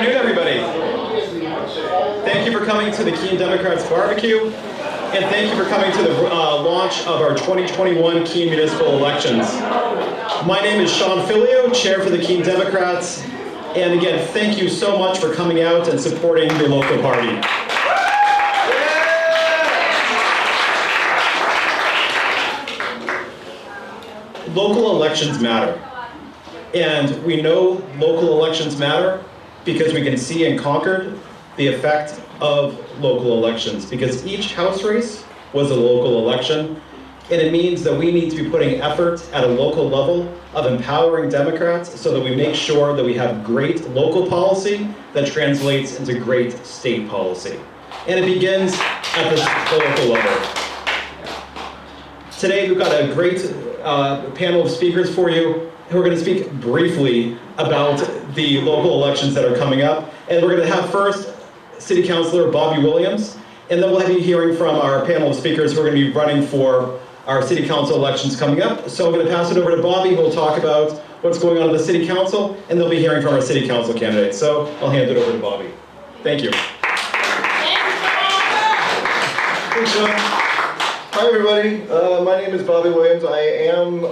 afternoon, everybody. Thank you for coming to the Keene Democrats Barbecue, and thank you for coming to the launch of our 2021 Keene municipal elections. My name is Sean Filio, chair for the Keene Democrats, and again, thank you so much for coming out and supporting your local party. Local elections matter, and we know local elections matter because we can see in Concord the effect of local elections, because each House race was a local election, and it means that we need to be putting effort at a local level of empowering Democrats so that we make sure that we have great local policy that translates into great state policy. And it begins at the local level. Today we've got a great panel of speakers for you who are going to speak briefly about the local elections that are coming up. And we're going to have first City Councilor Bobby Williams, and then we'll be hearing from our panel of speakers who are going to be running for our City Council elections coming up. So I'm going to pass it over to Bobby, who will talk about what's going on in the City Council, and they'll be hearing from our City Council candidates. So I'll hand it over to Bobby. Thank you. Thanks, Sean. Hi, everybody. My name is Bobby Williams. I am,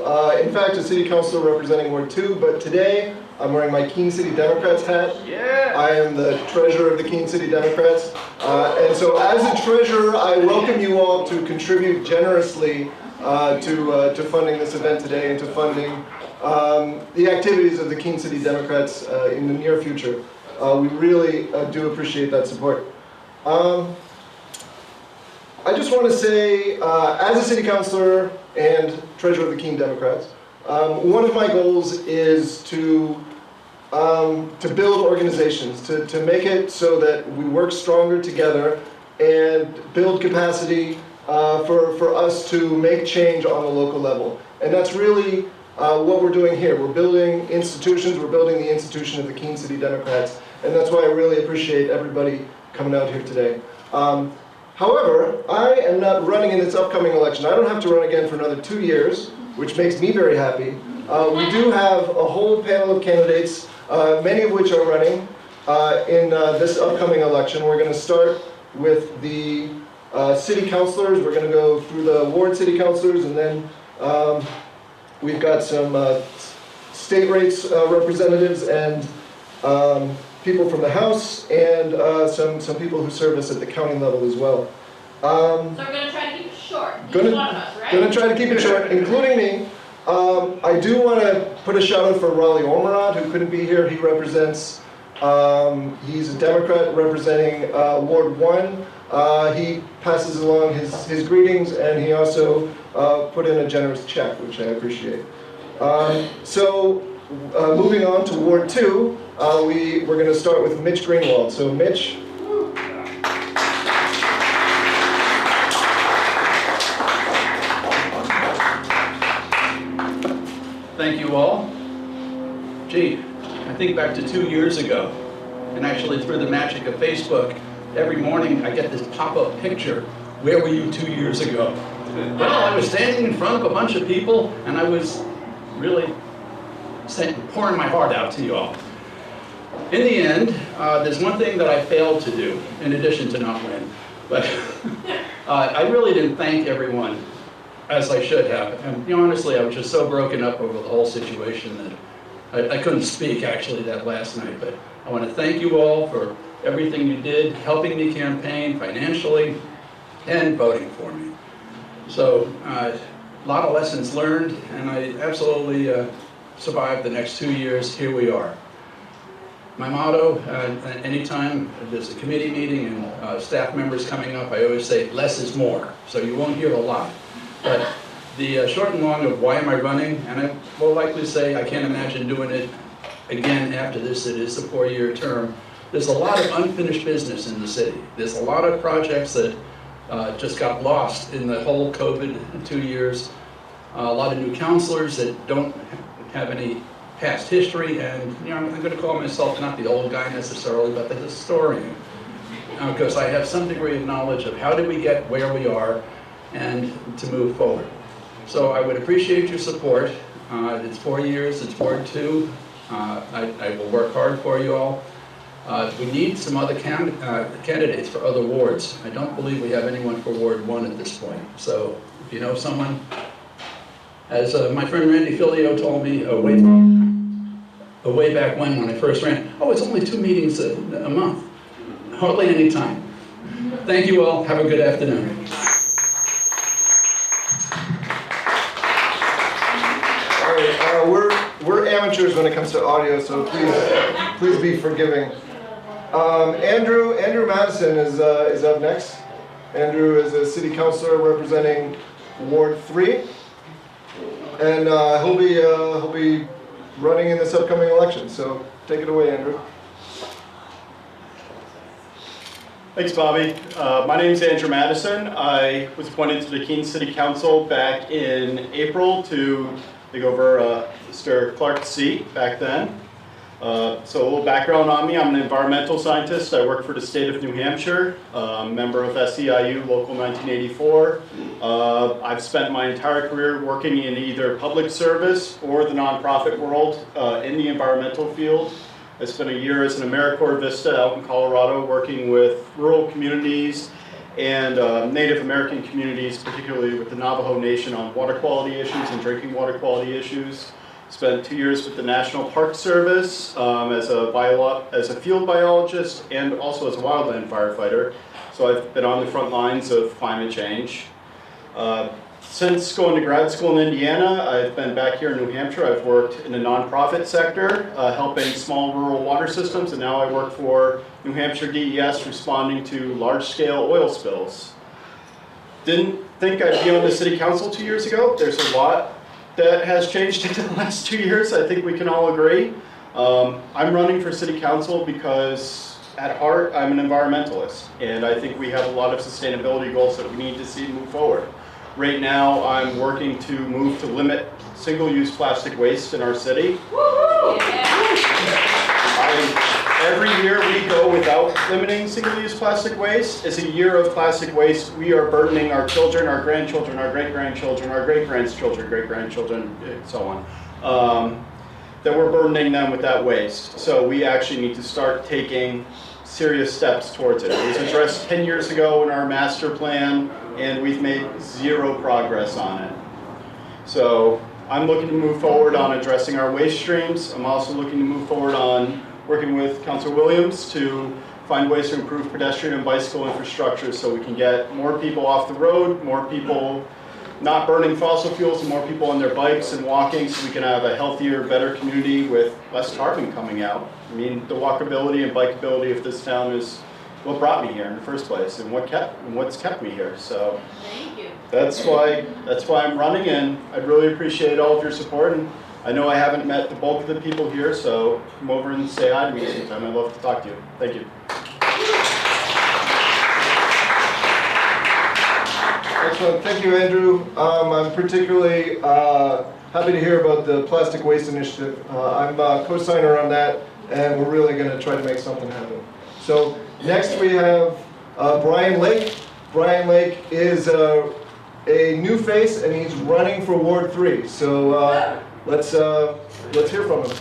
in fact, a city councilor representing Ward 2, but today I'm wearing my Keene City Democrats hat. Yeah. I am the treasurer of the Keene City Democrats. And so as a treasurer, I welcome you all to contribute generously to funding this event today and to funding the activities of the Keene City Democrats in the near future. We really do appreciate that support. I just want to say, as a city councilor and treasurer of the Keene Democrats, one of my goals is to build organizations, to make it so that we work stronger together and build capacity for us to make change on the local level. And that's really what we're doing here. We're building institutions, we're building the institution of the Keene City Democrats, and that's why I really appreciate everybody coming out here today. However, I am not running in this upcoming election. I don't have to run again for another 2 years, which makes me very happy. We do have a whole panel of candidates, many of which are running in this upcoming election. We're going to start with the city councilors. We're going to go through the ward city councilors, and then we've got some state race representatives and people from the House, and some people who serve us at the county level as well. So we're going to try to keep it short, each one of us, right? Going to try to keep it short, including me. I do want to put a shout out for Raleigh Ormerod, who couldn't be here. He represents, he's a Democrat representing Ward 1. He passes along his greetings, and he also put in a generous check, which I appreciate. Moving on to Ward 2, we're going to start with Mitch Greenwald. So Mitch. Thank you all. Gee, I think back to 2 years ago, and actually through the magic of Facebook, every morning I get this pop-up picture. Where were you 2 years ago? Well, I was standing in front of a bunch of people, and I was really pouring my heart out to you all. In the end, there's one thing that I failed to do, in addition to not win. But I really didn't thank everyone as I should have. And honestly, I was just so broken up over the whole situation that I couldn't speak actually that last night. But I want to thank you all for everything you did, helping me campaign financially and voting for me. So a lot of lessons learned, and I absolutely survived the next 2 years. Here we are. My motto, anytime there's a committee meeting and staff members coming up, I always say less is more. So you won't hear a lot. But the short and long of why am I running, and I will likely say I can't imagine doing it again after this. It is a 4-year term. There's a lot of unfinished business in the city. There's a lot of projects that just got lost in the whole COVID 2 years. A lot of new councilors that don't have any past history, and I'm going to call myself not the old guy necessarily, but the historian, because I have some degree of knowledge of how did we get where we are and to move forward. So I would appreciate your support. It's 4 years, it's Ward 2. I will work hard for you all. We need some other candidates for other wards. I don't believe we have anyone for Ward 1 at this point. So if you know someone, as my friend Randy Filio told me way back when I first ran, oh, it's only 2 meetings a month. Hardly any time. Thank you all. Have a good afternoon. All right, we're amateurs when it comes to audio, so please be forgiving. Andrew Madison is up next. Andrew is a city councilor representing Ward 3, and he'll be running in this upcoming election. So take it away, Andrew. Thanks, Bobby. My name is Andrew Madison. I was appointed to the Keene City Council back in April to take over Mr. Clark's seat back then. So a little background on me. I'm an environmental scientist. I work for the state of New Hampshire, member of SEIU Local 1984. I've spent my entire career working in either public service or the nonprofit world in the environmental field. I spent a year as an AmeriCorps Vista out in Colorado working with rural communities and Native American communities, particularly with the Navajo Nation on water quality issues and drinking water quality issues. Spent 2 years with the National Park Service as a field biologist and also as a wildland firefighter. So I've been on the front lines of climate change. Since going to grad school in Indiana, I've been back here in New Hampshire. I've worked in the nonprofit sector, helping small rural water systems, and now I work for New Hampshire DES, responding to large-scale oil spills. Didn't think I'd be on the city council 2 years ago. There's a lot that has changed in the last 2 years. I think we can all agree. I'm running for city council because at heart, I'm an environmentalist, and I think we have a lot of sustainability goals that we need to see move forward. Right now, I'm working to move to limit single-use plastic waste in our city. Every year we go without limiting single-use plastic waste. It's a year of plastic waste. We are burdening our children, our grandchildren, our great-grandchildren, our great-grandchildren, great-grandchildren, and so on. That we're burdening them with that waste. So we actually need to start taking serious steps towards it. It was addressed 10 years ago in our master plan, and we've made zero progress on it. So I'm looking to move forward on addressing our waste streams. I'm also looking to move forward on working with Councilor Williams to find ways to improve pedestrian and bicycle infrastructure so we can get more people off the road, more people not burning fossil fuels, and more people on their bikes and walking so we can have a healthier, better community with less carbon coming out. I mean, the walkability and bikeability of this town is what brought me here in the first place and what's kept me here. So Thank you. that's why I'm running, and I'd really appreciate all of your support. And I know I haven't met the bulk of the people here, so come over and say hi to me sometime. I'd love to talk to you. Thank you. Excellent, thank you, Andrew. I'm particularly happy to hear about the plastic waste initiative. I'm a co-signer on that, and we're really going to try to make something happen. So next we have Brian Lake. Brian Lake is a new face, and he's running for Ward 3. So let's hear from him.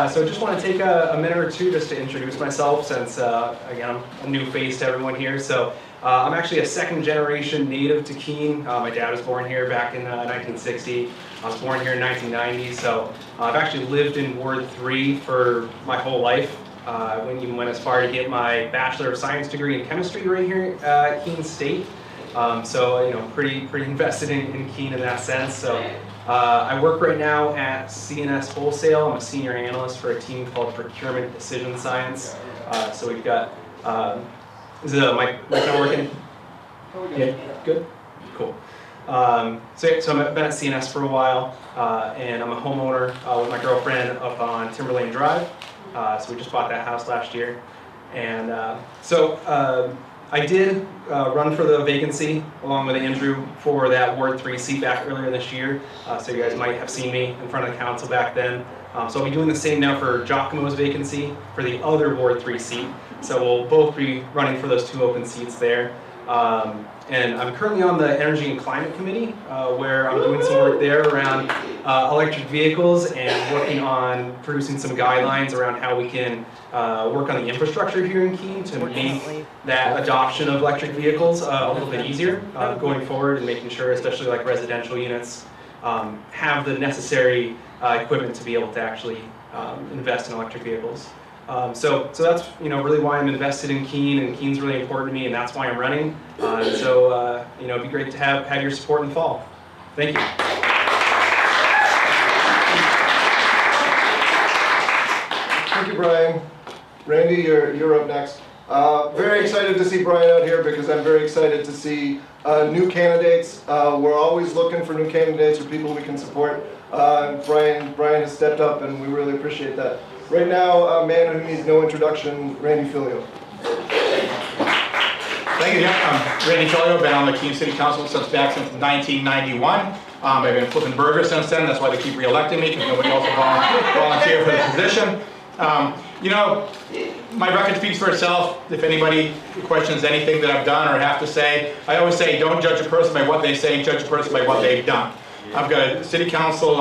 So just want to take a minute or two just to introduce myself since, again, I'm a new face to everyone here. So I'm actually a second generation native to Keene. My dad was born here back in 1960. I was born here in 1990. So I've actually lived in Ward 3 for my whole life. Even went as far to get my Bachelor of Science degree in chemistry right here at Keene State. So, you know, pretty invested in Keene in that sense. So I work right now at CNS Wholesale. I'm a senior analyst for a team called Procurement Decision Science. So we've got, is the mic not working? Yeah, good? Cool. So I've been at CNS for a while, and I'm a homeowner with my girlfriend up on Timberlane Drive. So we just bought that house last year. And I did run for the vacancy along with Andrew for that Ward 3 seat back earlier this year. So you guys might have seen me in front of the council back then. So I'll be doing the same now for Giacomo's vacancy for the other Ward 3 seat. So we'll both be running for those 2 open seats there. And I'm currently on the Energy and Climate Committee, where I'm doing some work there around electric vehicles and working on producing some guidelines around how we can work on the infrastructure here in Keene to make that adoption of electric vehicles a little bit easier going forward, and making sure, especially like residential units, have the necessary equipment to be able to actually invest in electric vehicles. So that's really why I'm invested in Keene, and Keene's really important to me, and that's why I'm running. So it'd be great to have your support in the fall. Thank you. Thank you, Brian. Randy, you're up next. Very excited to see Brian out here because I'm very excited to see new candidates. We're always looking for new candidates or people we can support. Brian has stepped up, and we really appreciate that. Right now, a man who needs no introduction, Randy Filio. Thank you. I'm Randy Filio. Been on the Keene City Council since 1991. I've been flipping burgers since then. That's why they keep re-electing me, because nobody else will volunteer for the position. My record speaks for itself. If anybody questions anything that I've done or have to say, I always say, don't judge a person by what they say, judge a person by what they've done. I've got a city council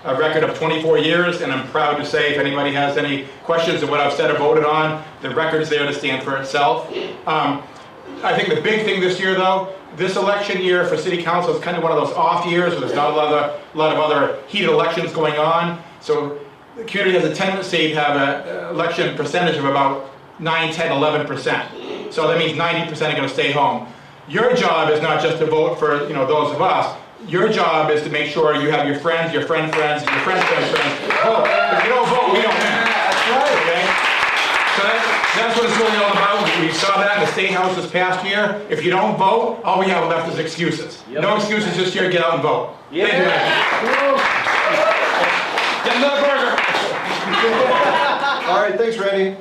a record of 24 years, and I'm proud to say, if anybody has any questions of what I've said or voted on, the record's there to stand for itself. I think the big thing this year, though, this election year for city council is kind of one of those off years where there's not a lot of other heated elections going on. So the community has a tendency to have an election percentage of about 9, 10, 11%. So that means 90% are going to stay home. Your job is not just to vote for those of us. Your job is to make sure you have your friends, your friends' friends, and your friends' friends' friends vote. If you don't vote, we don't win. That's right. Okay? So that's what it's really all about. We saw that in the State House this past year. If you don't vote, all we have left is excuses. Yep. No excuses this year. Get out and vote. Yeah. Thank you. Get another burger. All right, thanks, Randy.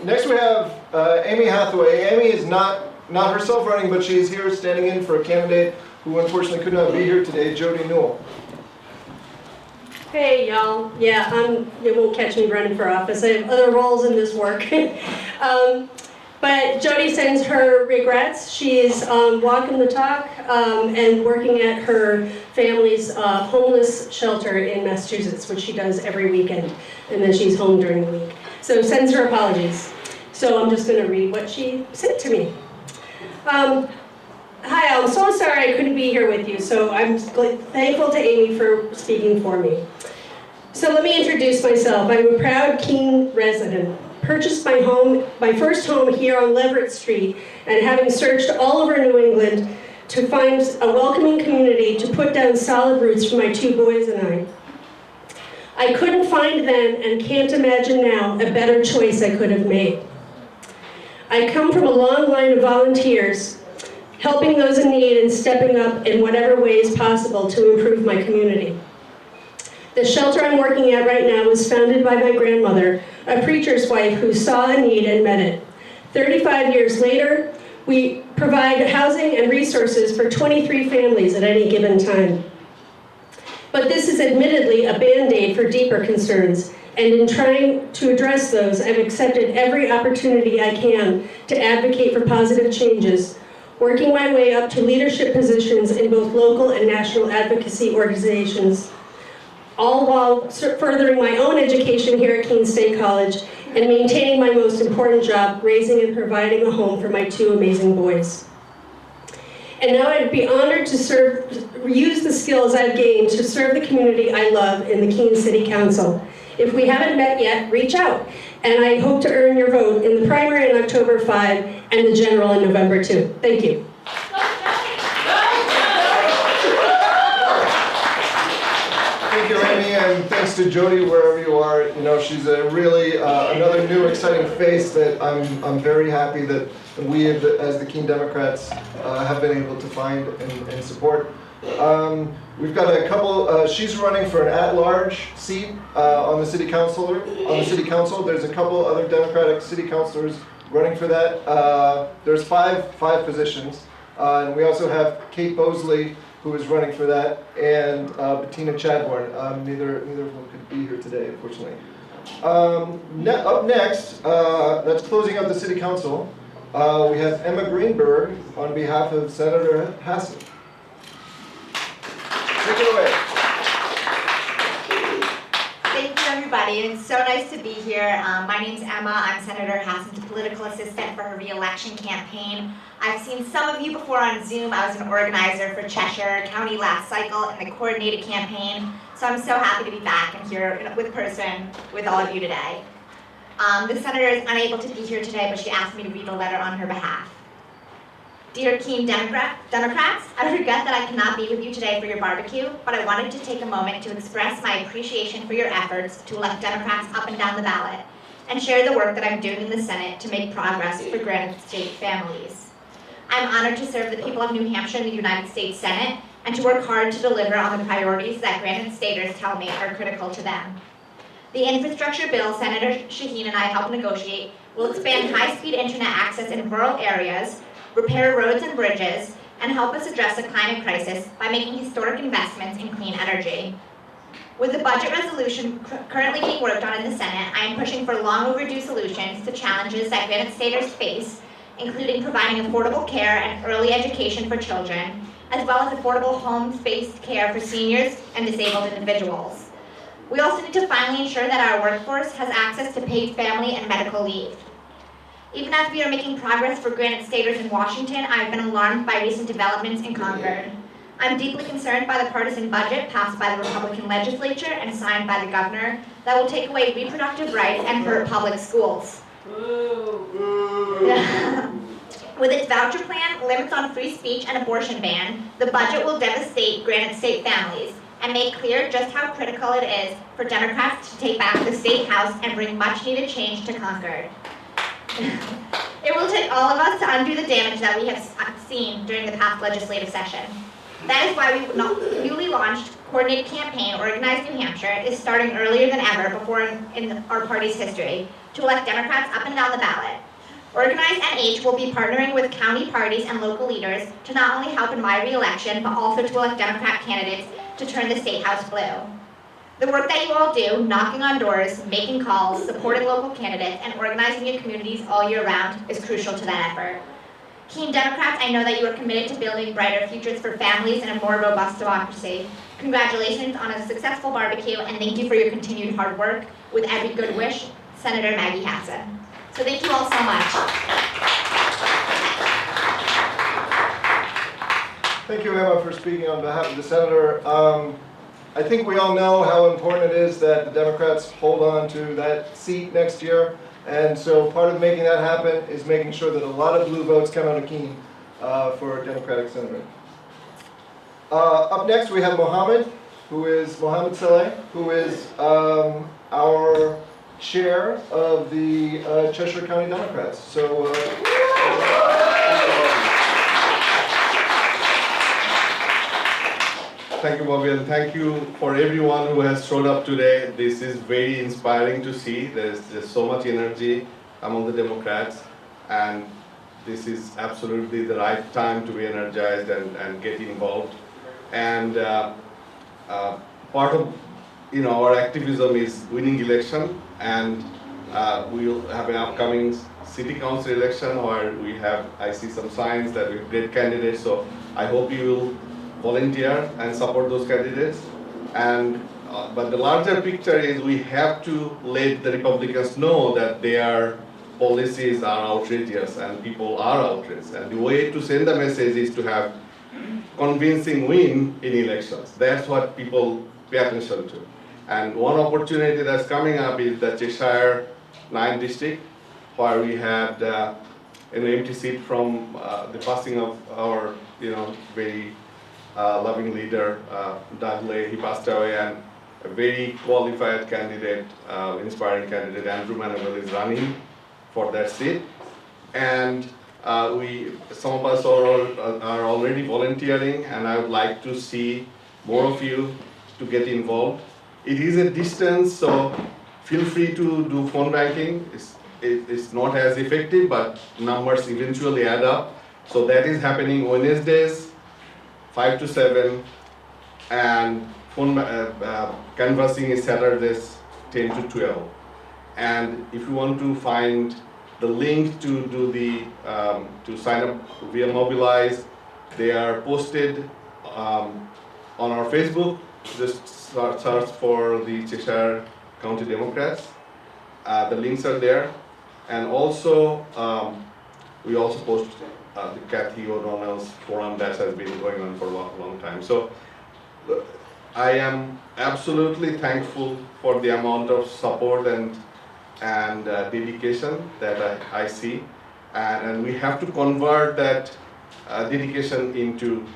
Next we have Amy Hathaway. Amy is not herself running, but she's here standing in for a candidate who unfortunately could not be here today, Jody Newell. Hey y'all, you won't catch me running for office. I have other roles in this work. But Jody sends her regrets. She's walking the talk and working at her family's homeless shelter in Massachusetts, which she does every weekend, and then she's home during the week. So sends her apologies. So I'm just gonna read what she sent to me. Hi, I'm so sorry I couldn't be here with you, so I'm thankful to Amy for speaking for me. So let me introduce myself. I'm a proud Keene resident. Purchased my first home here on Leverett Street, and having searched all over New England to find a welcoming community to put down solid roots for my 2 boys and I. I couldn't find then, and can't imagine now, a better choice I could have made. I come from a long line of volunteers, helping those in need and stepping up in whatever ways possible to improve my community. The shelter I'm working at right now was founded by my grandmother, a preacher's wife who saw a need and met it. 35 years later, we provide housing and resources for 23 families at any given time. But this is admittedly a Band-Aid for deeper concerns, and in trying to address those, I've accepted every opportunity I can to advocate for positive changes, working my way up to leadership positions in both local and national advocacy organizations, all while furthering my own education here at Keene State College and maintaining my most important job, raising and providing a home for my 2 amazing boys. And now I'd be honored to use the skills I've gained to serve the community I love in the Keene City Council. If we haven't met yet, reach out. And I hope to earn your vote in the primary on October 5 and the general on November 2. Thank you. Thank you, Amy, and thanks to Jody wherever you are. She's a really another new exciting face that I'm very happy that we as the Keene Democrats have been able to find and support. We've got a couple. She's running for an at-large seat on the city council. There's a couple other Democratic city councilors running for that. There's five positions, and we also have Kate Bosley, who is running for that, and Bettina Chadbourne. Neither of them could be here today, unfortunately. Up next, that's closing out the city council, We have Emma Greenberg on behalf of Senator Hassan. Take it away. Thank you, everybody. It's so nice to be here. My name's Emma. I'm Senator Hassan's political assistant for her re-election campaign. I've seen some of you before on Zoom. I was an organizer for Cheshire County last cycle in the coordinated campaign. So I'm so happy to be back and here with person with all of you today. The senator is unable to be here today, but she asked me to read a letter on her behalf. Dear Keene Democrats, I regret that I cannot be with you today for your barbecue, but I wanted to take a moment to express my appreciation for your efforts to elect Democrats up and down the ballot and share the work that I'm doing in the Senate to make progress for Granite State families. I'm honored to serve the people of New Hampshire in the United States Senate and to work hard to deliver on the priorities that Granite Staters tell me are critical to them. The infrastructure bill Senator Shaheen and I helped negotiate will expand high-speed internet access in rural areas, repair roads and bridges, and help us address the climate crisis by making historic investments in clean energy. With the budget resolution currently being worked on in the Senate, I am pushing for long overdue solutions to challenges that Granite Staters face, including providing affordable care and early education for children, as well as affordable home-based care for seniors and disabled individuals. We also need to finally ensure that our workforce has access to paid family and medical leave. Even as we are making progress for Granite Staters in Washington, I have been alarmed by recent developments in Concord. I'm deeply concerned by the partisan budget passed by the Republican legislature and signed by the governor that will take away reproductive rights and hurt public schools. With its voucher plan, limits on free speech, and abortion ban, the budget will devastate Granite State families and make clear just how critical it is for Democrats to take back the State House and bring much-needed change to Concord. It will take all of us to undo the damage that we have seen during the past legislative session. That is why we newly launched coordinated campaign Organize New Hampshire is starting earlier than ever before in our party's history to elect Democrats up and down the ballot. Organize NH will be partnering with county parties and local leaders to not only help in my re-election, but also to elect Democrat candidates to turn the State House blue. The work that you all do, knocking on doors, making calls, supporting local candidates, and organizing your communities all year round is crucial to that effort. Keene Democrats, I know that you are committed to building brighter futures for families and a more robust democracy. Congratulations on a successful barbecue, and thank you for your continued hard work. With every good wish, Senator Maggie Hassan. So thank you all so much. Thank you, Emma, for speaking on behalf of the senator. I think we all know how important it is that the Democrats hold on to that seat next year. And so part of making that happen is making sure that a lot of blue votes come out of Keene for a Democratic senator. Up next, we have Mohammed Saleh, who is our chair of the Cheshire County Democrats. So. Thank you, Bobby, and thank you for everyone who has showed up today. This is very inspiring to see. There's so much energy among the Democrats, and this is absolutely the right time to be energized and get involved. And part of our activism is winning election, and we'll have an upcoming city council election where I see some signs that we have great candidates. So I hope you will volunteer and support those candidates. And but the larger picture is we have to let the Republicans know that their policies are outrageous and people are outraged. And the way to send the message is to have convincing win in elections. That's what people pay attention to. And one opportunity that's coming up is the Cheshire 9th district, where we had an empty seat from the passing of our very loving leader, Dudley. He passed away, and a very qualified candidate, inspiring candidate, Andrew Manuel, is running for that seat. And some of us are already volunteering, and I would like to see more of you to get involved. It is a distance, so feel free to do phone banking. It's not as effective, but numbers eventually add up. So that is happening Wednesdays, 5 to 7, and phone canvassing is Saturdays, 10 to 12. And if you want to find the link to do the to sign up via Mobilize, they are posted on our Facebook. Just search for the Cheshire County Democrats. The links are there, and also we also post the Kathy O'Donnell's forum that has been going on for a long time. So I am absolutely thankful for the amount of support and dedication that I see, and we have to convert that dedication into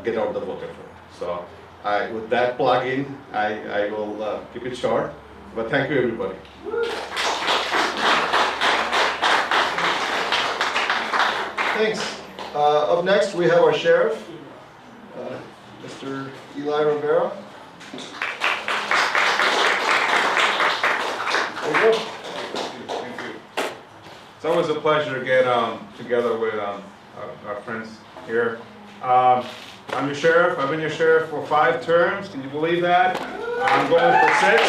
get out the vote effort. So with that plug-in, I will keep it short, but thank you everybody. Thanks. Up next, we have our sheriff, Mr. Eli Rivera. There you go. Thank you. It's always a pleasure to get together with our friends here. I'm your sheriff. I've been your sheriff for 5 terms. Can you believe that? I'm going for 6.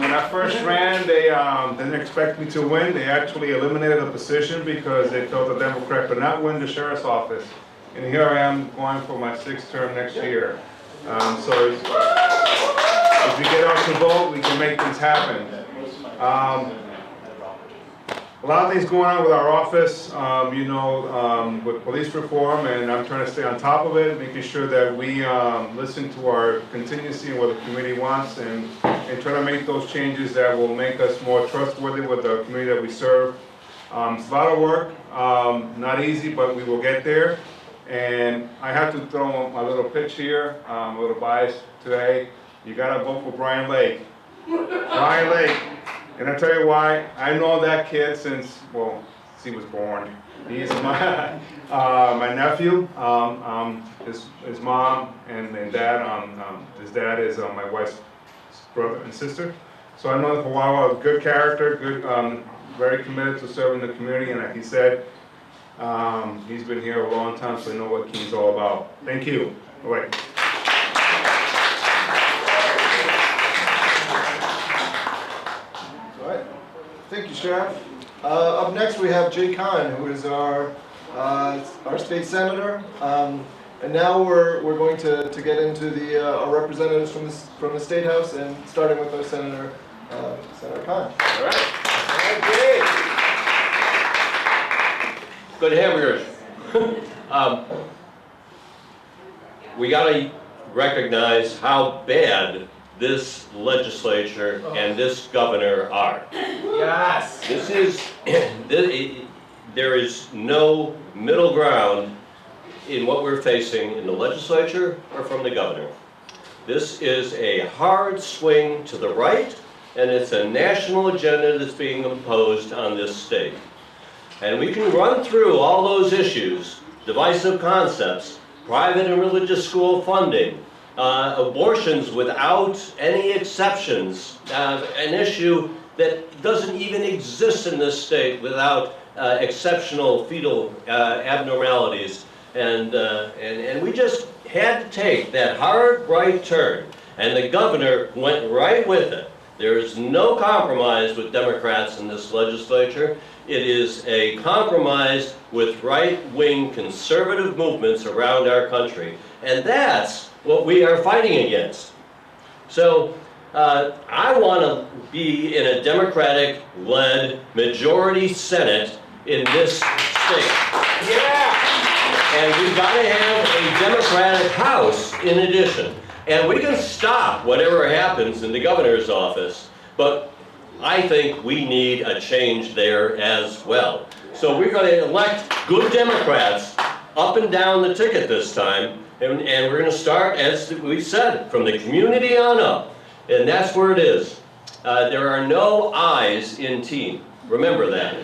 When I first ran, they didn't expect me to win. They actually eliminated a position because they felt a Democrat could not win the sheriff's office. And here I am going for my 6th term next year. So if we get out to vote, we can make things happen. A lot of things going on with our office, with police reform, and I'm trying to stay on top of it, making sure that we listen to our contingency and what the community wants, and try to make those changes that will make us more trustworthy with the community that we serve. It's a lot of work, not easy, but we will get there. And I have to throw my little pitch here, a little bias today. You gotta vote for Brian Lake. Brian Lake. And I tell you why. I know that kid since he was born. He's my my nephew. His mom and dad. His dad is my wife's brother and sister. So I know him for a while. Good character, good, very committed to serving the community. And like he said, he's been here a long time, so I know what Keene's all about. Thank you. All right. Thank you, Sheriff. Up next, we have Jay Kahn, who is our state senator. And now we're going to get into our representatives from the State House, and starting with our Senator Kahn. All right. Okay. Good hamburgers. We got to recognize how bad this legislature and this governor are. Yes. There is no middle ground in what we're facing in the legislature or from the governor. This is a hard swing to the right, and it's a national agenda that's being imposed on this state. And we can run through all those issues, divisive concepts, private and religious school funding, abortions without any exceptions, an issue that doesn't even exist in this state without exceptional fetal abnormalities. And we just had to take that hard right turn, and the governor went right with it. There is no compromise with Democrats in this legislature. It is a compromise with right-wing conservative movements around our country. And that's what we are fighting against. So I want to be in a Democratic-led majority Senate in this state. Yeah! And we've got to have a Democratic House in addition. And we can stop whatever happens in the governor's office, but I think we need a change there as well. So we're going to elect good Democrats up and down the ticket this time, and we're going to start, as we said, from the community on up, and that's where it is. There are no I's in team. Remember that.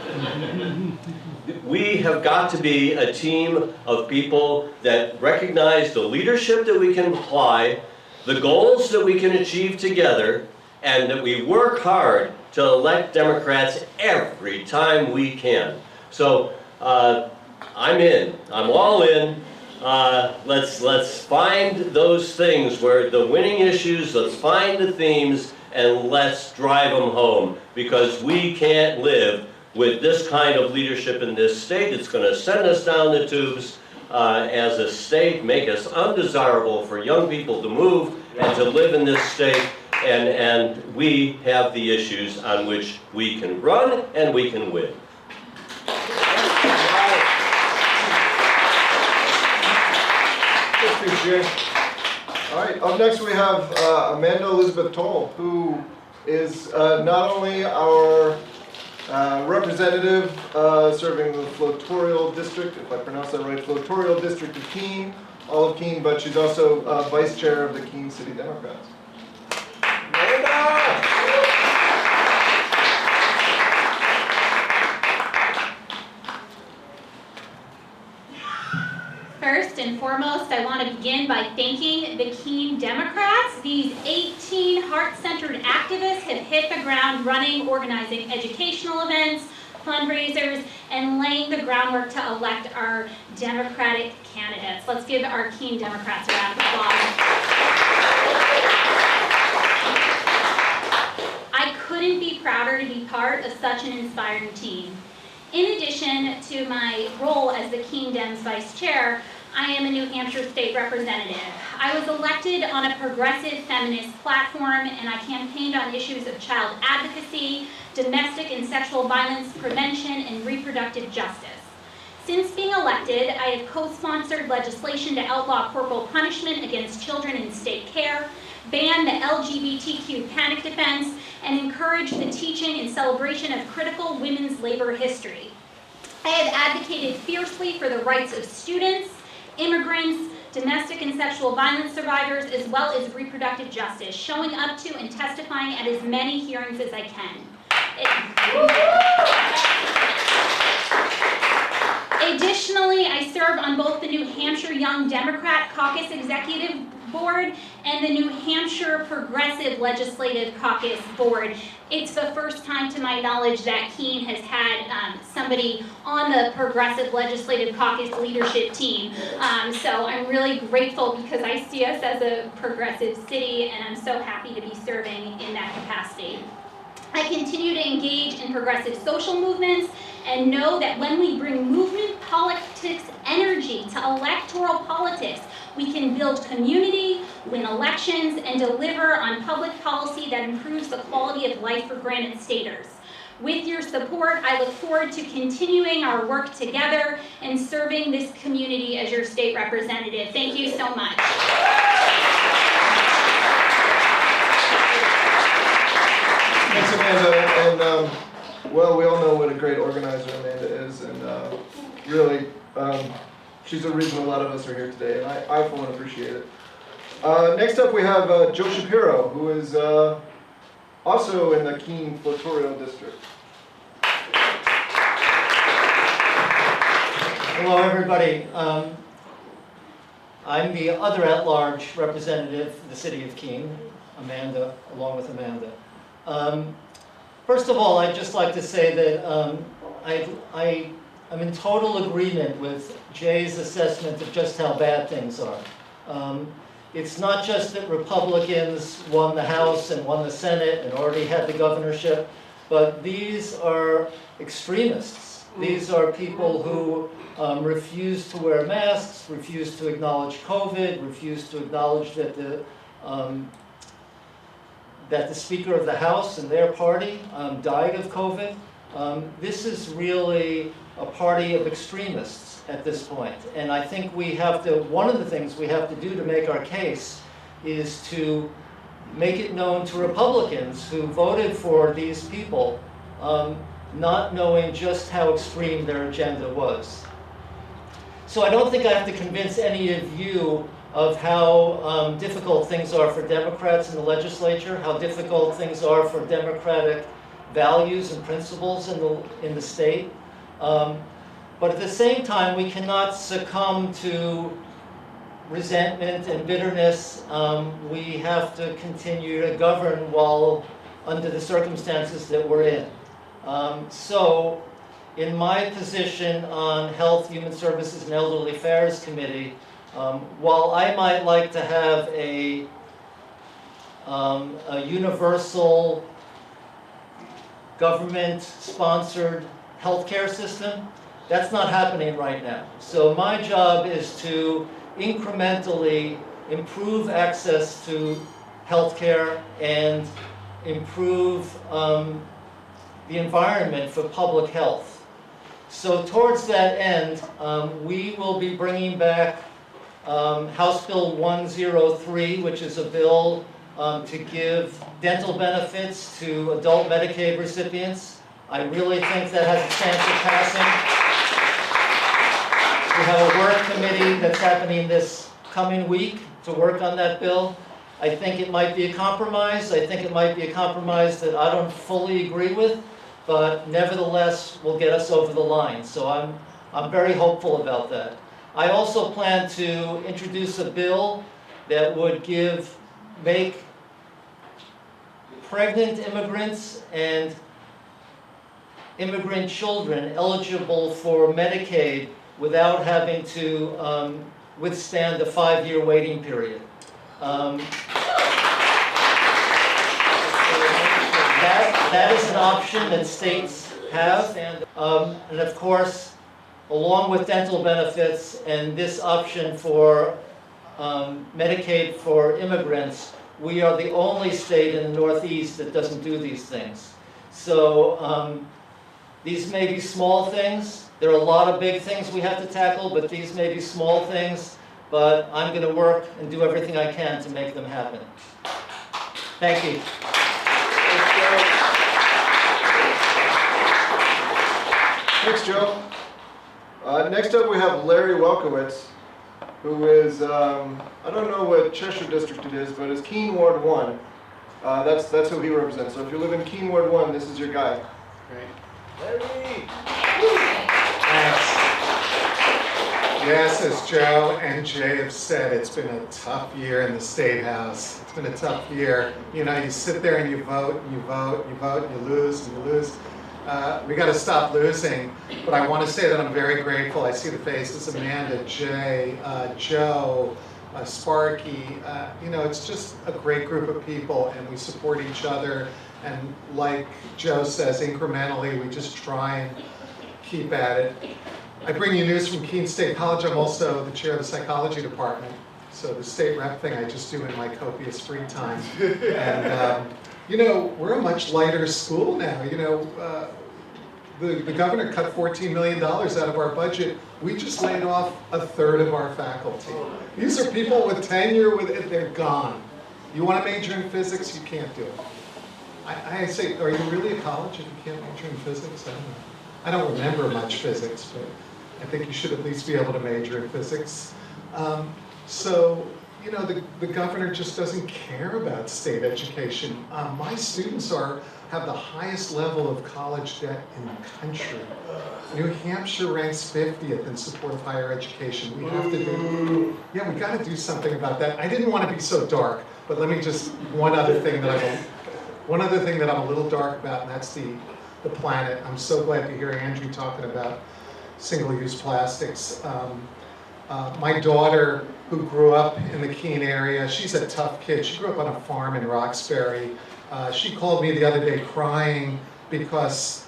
We have got to be a team of people that recognize the leadership that we can apply, the goals that we can achieve together, and that we work hard to elect Democrats every time we can. So I'm in. I'm all in. Let's find those things where the winning issues, let's find the themes, and let's drive them home, because we can't live with this kind of leadership in this state. It's going to send us down the tubes as a state, make us undesirable for young people to move and to live in this state, and we have the issues on which we can run and we can win. All right, up next we have Amanda Elizabeth Toll, who is not only our representative serving the Flotorial District, if I pronounce that right, Flotorial District of Keene, all of Keene, but she's also vice chair of the Keene City Democrats. Amanda! First and foremost, I want to begin by thanking the Keene Democrats. These 18 heart-centered activists have hit the ground running, organizing educational events, fundraisers, and laying the groundwork to elect our Democratic candidates. Let's give our Keene Democrats a round of applause. I couldn't be prouder to be part of such an inspiring team. In addition to my role as the Keene Dems Vice Chair, I am a New Hampshire State Representative. I was elected on a progressive feminist platform, and I campaigned on issues of child advocacy, domestic and sexual violence prevention, and reproductive justice. Since being elected, I have co-sponsored legislation to outlaw corporal punishment against children in state care, ban the LGBTQ panic defense, and encourage the teaching and celebration of critical women's labor history. I have advocated fiercely for the rights of students, immigrants, domestic and sexual violence survivors, as well as reproductive justice, showing up to and testifying at as many hearings as I can. Additionally, I serve on both the New Hampshire Young Democrat Caucus Executive Board and the New Hampshire Progressive Legislative Caucus Board. It's the first time to my knowledge that Keene has had somebody on the Progressive Legislative Caucus leadership team. So I'm really grateful because I see us as a progressive city, and I'm so happy to be serving in that capacity. I continue to engage in progressive social movements and know that when we bring movement politics energy to electoral politics, we can build community, win elections, and deliver on public policy that improves the quality of life for Granite Staters. With your support, I look forward to continuing our work together and serving this community as your state representative. Thank you so much. Thanks, Amanda. And well, we all know what a great organizer Amanda is, and really, she's the reason a lot of us are here today, and I for one appreciate it. Next up, we have Joe Shapiro, who is also in the Keene Flotorial District. Hello, everybody. I'm the other at-large representative of the city of Keene, Amanda, along with Amanda. First of all, I'd just like to say that I'm in total agreement with Jay's assessment of just how bad things are. It's not just that Republicans won the House and won the Senate and already had the governorship, but these are extremists. These are people who refuse to wear masks, refuse to acknowledge COVID, refuse to acknowledge that the Speaker of the House and their party died of COVID. This is really a party of extremists at this point. And I think we have to, one of the things we have to do to make our case is to make it known to Republicans who voted for these people, not knowing just how extreme their agenda was. So I don't think I have to convince any of you of how difficult things are for Democrats in the legislature, how difficult things are for democratic values and principles in the state. But at the same time, we cannot succumb to resentment and bitterness. We have to continue to govern while under the circumstances that we're in. So in my position on Health, Human Services, and Elderly Affairs Committee, while I might like to have a a universal government-sponsored healthcare system. That's not happening right now. So my job is to incrementally improve access to healthcare and improve the environment for public health. So towards that end, we will be bringing back House Bill 103, which is a bill to give dental benefits to adult Medicaid recipients. I really think that has a chance of passing. We have a work committee that's happening this coming week to work on that bill. I think it might be a compromise. I think it might be a compromise that I don't fully agree with, but nevertheless will get us over the line. So I'm very hopeful about that. I also plan to introduce a bill that would make pregnant immigrants and immigrant children eligible for Medicaid without having to withstand a 5-year waiting period. That is an option that states have, and of course, along with dental benefits and this option for Medicaid for immigrants, we are the only state in the Northeast that doesn't do these things. So these may be small things. There are a lot of big things we have to tackle, but these may be small things. But I'm going to work and do everything I can to make them happen. Thank you. Thanks, Joe. Next up, we have Larry Welkowitz, who is, I don't know what Cheshire district it is, but it's Keene Ward 1. That's who he represents. So if you live in Keene Ward 1, this is your guy. Great. Larry! Thanks. Yes, as Joe and Jay have said, it's been a tough year in the State House. It's been a tough year. You know, you sit there and you vote, and you vote, you vote, and you lose, and you lose. We got to stop losing, but I want to say that I'm very grateful. I see the faces: Amanda, Jay, Joe, Sparky. You know, it's just a great group of people, and we support each other. And like Joe says, incrementally, we just try and keep at it. I bring you news from Keene State College. I'm also the chair of the psychology department. So the state rep thing I just do in my copious free time. And you know, we're a much lighter school now. You know, the governor cut $14 million out of our budget. We just laid off a third of our faculty. These are people with tenure, they're gone. You want to major in physics, you can't do it. I say, are you really a college if you can't major in physics? I don't know. I don't remember much physics, but I think you should at least be able to major in physics. So, you know, the governor just doesn't care about state education. My students have the highest level of college debt in the country. New Hampshire ranks 50th in support of higher education. We have to we got to do something about that. I didn't want to be so dark, but let me just, one other thing that I'm a little dark about, and that's the planet. I'm so glad to hear Andrew talking about single-use plastics. My daughter, who grew up in the Keene area, she's a tough kid. She grew up on a farm in Roxbury. She called me the other day crying because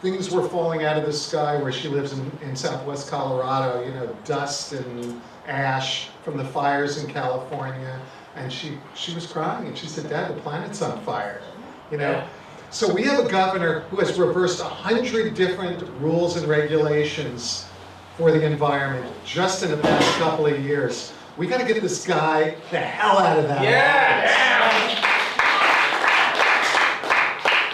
things were falling out of the sky where she lives in southwest Colorado, you know, dust and ash from the fires in California. And she was crying, and she said, "Dad, the planet's on fire," you know. So we have a governor who has reversed 100 different rules and regulations for the environment just in the past couple of years. We got to get this guy the hell out of that.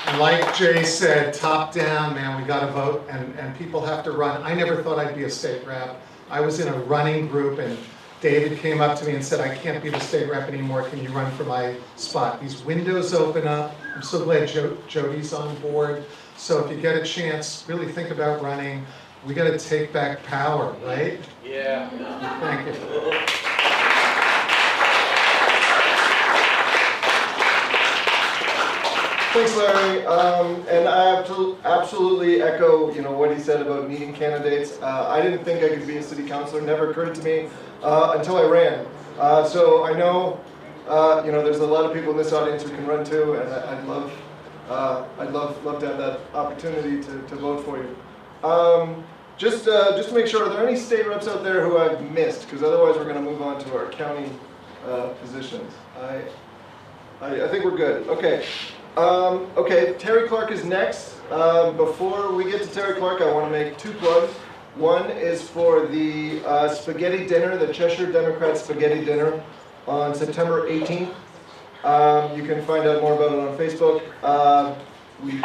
And like Jay said, top down, man, we got to vote, and people have to run. I never thought I'd be a state rep. I was in a running group, and David came up to me and said, "I can't be the state rep anymore. Can you run for my spot?" These windows open up. I'm so glad Jody's on board. So if you get a chance, really think about running. We got to take back power, right? Yeah. Thank you. Thanks, Larry. And I absolutely echo, you know, what he said about needing candidates. I didn't think I could be a city councilor. Never occurred to me until I ran. So I know you know, there's a lot of people in this audience who can run too, and I'd love to have that opportunity to vote for you. Just to make sure, are there any state reps out there who I've missed? Because otherwise we're going to move on to our county positions. I think we're good. Okay. Okay, Terry Clark is next. Before we get to Terry Clark, I want to make 2 plugs. One is for the spaghetti dinner, the Cheshire Democrat Spaghetti Dinner on September 18th. You can find out more about it on Facebook. We,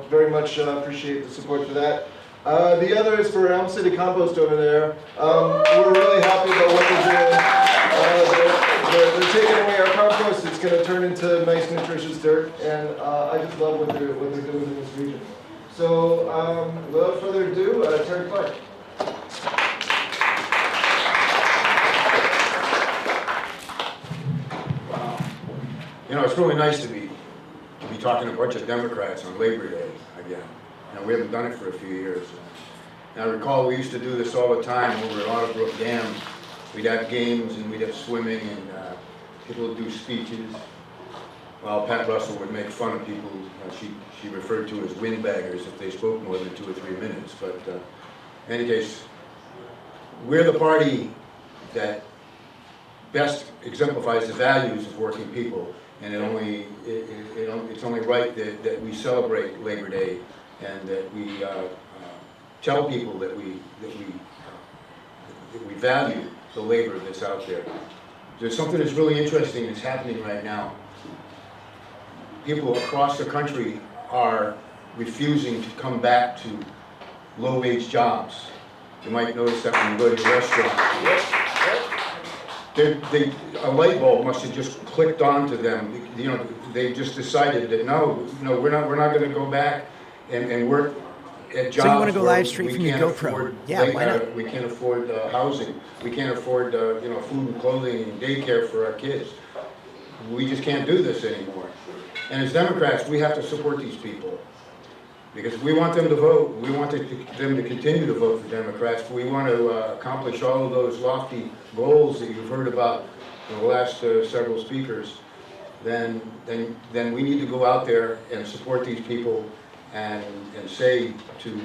very much appreciate the support for that. The other is for Elm City Compost over there. We're really happy about what they're doing. They're taking away our compost. It's going to turn into nice, nutritious dirt, and I just love what they're doing in this region. So, without further ado, Terry Clark. Wow. It's really nice to be talking to a bunch of Democrats on Labor Day again. We haven't done it for a few years. And I recall we used to do this all the time over at Otterbrook Dam. We'd have games and we'd have swimming and people would do speeches. While Pat Russell would make fun of people she referred to as windbaggers if they spoke more than 2 or 3 minutes. But in any case, we're the party that best exemplifies the values of working people, and it's only right that we celebrate Labor Day and that we tell people that we value the labor that's out there. There's something that's really interesting that's happening right now. People across the country are refusing to come back to low-wage jobs. You might notice that when you go to your restaurant. A light bulb must have just clicked onto them. They just decided that no, we're not going to go back and work at jobs. So you want to go where live stream from your GoPro? Yeah, why not? We can't afford housing. We can't afford food and clothing and daycare for our kids. We just can't do this anymore. And as Democrats, we have to support these people because we want them to vote. We want them to continue to vote for Democrats. We want to accomplish all of those lofty goals that you've heard about in the last several speakers. Then we need to go out there and support these people and say to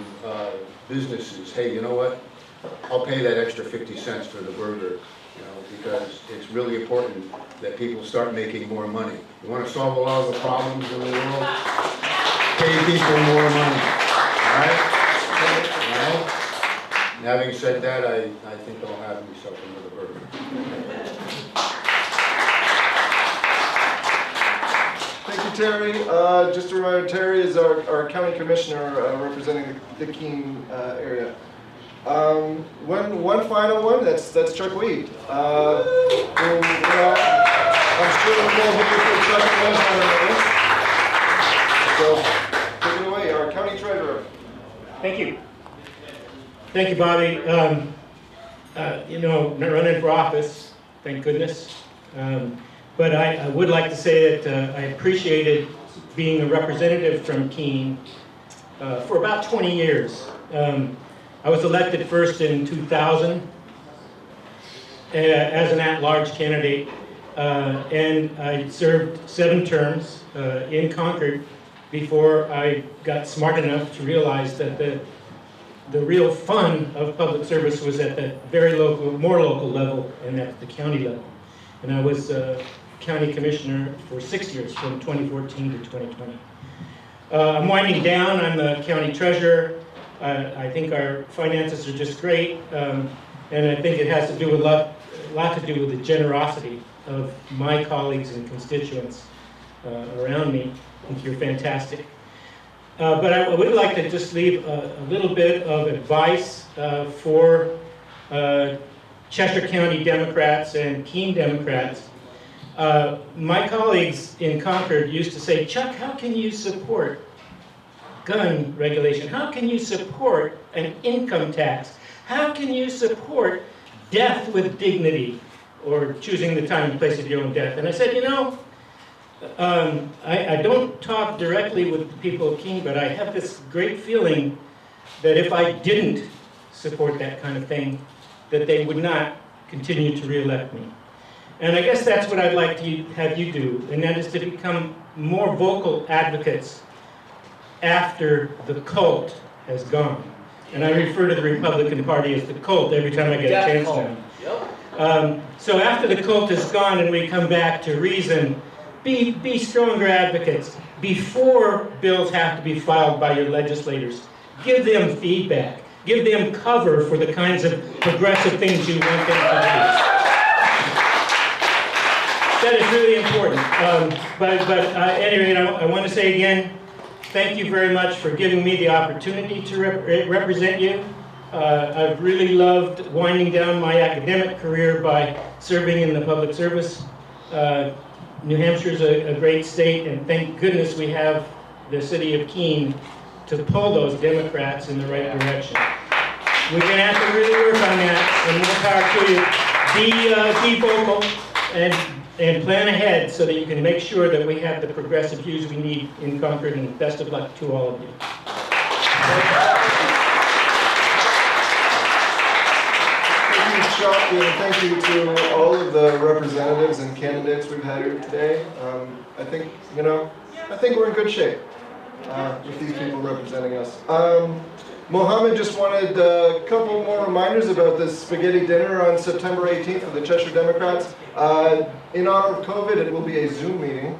businesses, hey, you know what? I'll pay that extra 50 cents for the burger, because it's really important that people start making more money. You want to solve a lot of the problems in the world? Pay people more money, all right? And having said that, I think I'll have myself another burger. Thank you, Terry. Just a reminder, Terry is our county commissioner representing the Keene area. One final one, that's Chuck Weed. I'm sure we're all hoping for Chuck to so, take it away, our county treasurer. Thank you. Thank you, Bobby. Not running for office, thank goodness. But I would like to say that I appreciated being a representative from Keene for about 20 years. I was elected first in 2000 as an at-large candidate, and I served 7 terms in Concord before I got smart enough to realize that the real fun of public service was at the more local level and at the county level. And I was county commissioner for 6 years, from 2014 to 2020. I'm winding down. I'm the county treasurer. I think our finances are just great, and I think it has to do with a lot to do with the generosity of my colleagues and constituents around me. I think you're fantastic. But I would like to just leave a little bit of advice for Cheshire County Democrats and Keene Democrats. My colleagues in Concord used to say, Chuck, how can you support gun regulation? How can you support an income tax? How can you support death with dignity, or choosing the time and place of your own death? And I said, I don't talk directly with the people of Keene, but I have this great feeling that if I didn't support that kind of thing, that they would not continue to re-elect me. And I guess that's what I'd like to have you do, and that is to become more vocal advocates after the cult has gone. And I refer to the Republican Party as the cult every time I get a chance now. So after the cult is gone and we come back to reason, be stronger advocates. Before bills have to be filed by your legislators, give them feedback. Give them cover for the kinds of progressive things you want them to do. That is really important. Anyway, I want to say again, thank you very much for giving me the opportunity to represent you. I've really loved winding down my academic career by serving in the public service. New Hampshire's a great state, and thank goodness we have the city of Keene to pull those Democrats in the right direction. We're going to have to really work on that, and more power to you. Be vocal and plan ahead so that you can make sure that we have the progressive views we need in Concord, and best of luck to all of you. Thank you, Chuck, and thank you to all of the representatives and candidates we've had here today. I think we're in good shape with these people representing us. Mohammed just wanted a couple more reminders about this spaghetti dinner on September 18th for the Cheshire Democrats. In honor of COVID, it will be a Zoom meeting.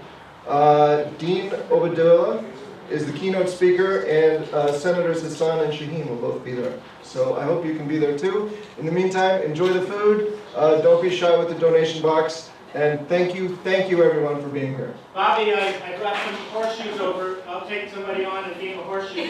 Dean Obadilla is the keynote speaker, and Senators Hassan and Shaheen will both be there. So I hope you can be there too. In the meantime, enjoy the food. Don't be shy with the donation box. And thank you everyone for being here. Bobby, I brought some horseshoes over. I'll take somebody on and give him a horseshoe.